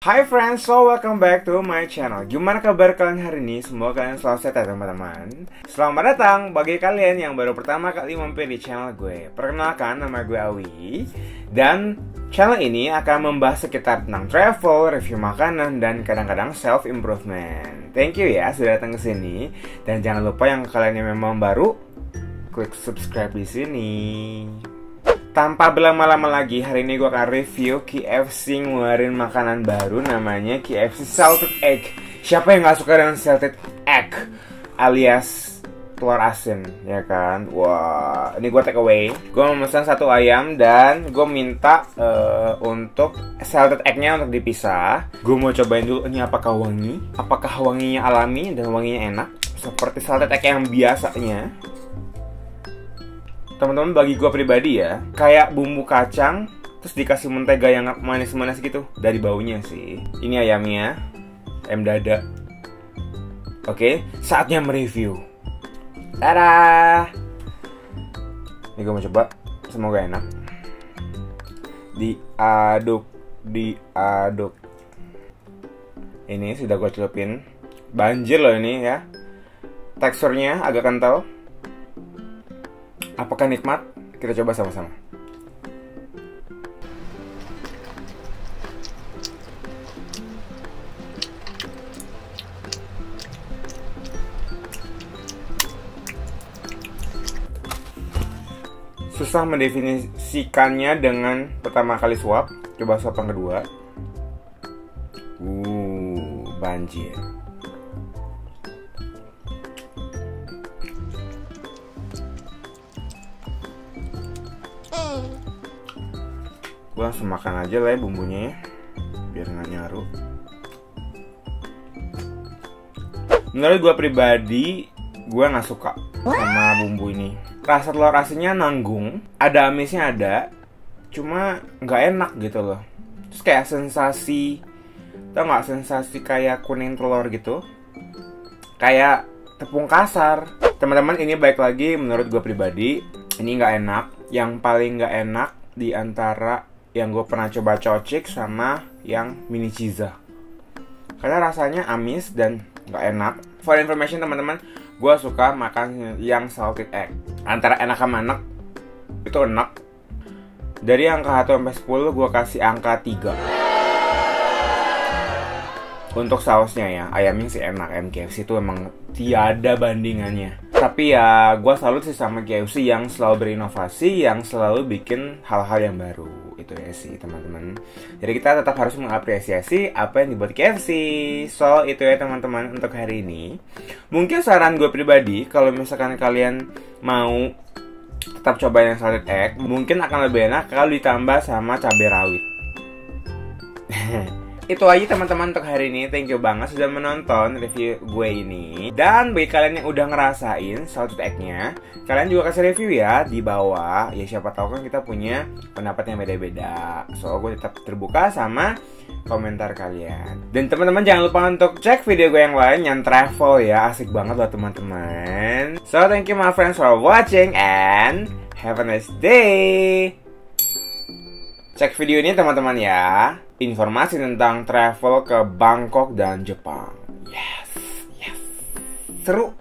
Hi friends, so welcome back to my channel. Gimana kabar kalian hari ini? Semoga kalian selalu sehat ya teman-teman. Selamat datang bagi kalian yang baru pertama kali mampir di channel gue. Perkenalkan, nama gue Awi. Dan channel ini akan membahas sekitar tentang travel, review makanan, dan kadang-kadang self-improvement. Thank you ya sudah datang ke sini. Dan jangan lupa yang kalian yang memang baru, klik subscribe di sini. Tanpa berlama-lama lagi, hari ini gue akan review KFC ngeluarin makanan baru namanya KFC Salted Egg. Siapa yang gak suka dengan Salted Egg alias telur asin, ya kan? Wah, ini gue take away. Gue memesan satu ayam dan gue minta untuk Salted Egg-nya untuk dipisah. Gue mau cobain dulu ini apakah wangi, apakah wanginya alami dan wanginya enak seperti Salted Egg yang biasanya. Teman-teman, bagi gue pribadi ya, kayak bumbu kacang terus dikasih mentega yang manis-manis gitu dari baunya sih. Ini ayamnya, ayam dada. Oke, saatnya mereview. Tada! Ini gue mau coba, semoga enak. Diaduk. Ini sudah gue celupin. Banjir loh ini ya. Teksturnya agak kental. Apakah nikmat? Kita coba sama-sama. Susah mendefinisikannya dengan pertama kali suap. Coba suap yang kedua. Banjir. Gue langsung makan aja lah ya bumbunya ya, biar nggak nyaru. Menurut gue pribadi, gue nggak suka sama bumbu ini. Rasa telur asinnya nanggung, ada amisnya ada, cuma nggak enak gitu loh. Terus kayak sensasi, tau nggak, sensasi kayak kuning telur gitu, kayak tepung kasar. Teman-teman, ini baik lagi menurut gue pribadi, ini nggak enak. Yang paling nggak enak di antara yang gue pernah coba cocik sama yang mini cheese, karena rasanya amis dan gak enak. For information teman-teman, gue suka makan yang salted egg. Antara enak sama enak, itu enak. Dari angka 1 sampai 10 gue kasih angka 3. Untuk sausnya ya, ayamnya sih enak. KFC itu emang tiada bandingannya. Tapi ya gue salut sih sama KFC yang selalu berinovasi, yang selalu bikin hal-hal yang baru. Itu ya sih teman-teman. Jadi kita tetap harus mengapresiasi apa yang dibuat KFC. So itu ya teman-teman untuk hari ini. Mungkin saran gue pribadi, kalau misalkan kalian mau tetap coba yang salted egg, mungkin akan lebih enak kalau ditambah sama cabai rawit. Itu aja teman-teman untuk hari ini. Thank you banget sudah menonton review gue ini. Dan bagi kalian yang udah ngerasain salted egg-nya, kalian juga kasih review ya di bawah. Ya siapa tahu kan kita punya pendapat yang beda-beda. So gue tetap terbuka sama komentar kalian. Dan teman-teman jangan lupa untuk cek video gue yang lain yang travel ya. Asik banget loh teman-teman. So thank you my friends for watching and have a nice day. Cek video ini teman-teman ya. Informasi tentang travel ke Bangkok dan Jepang. Yes. Seru.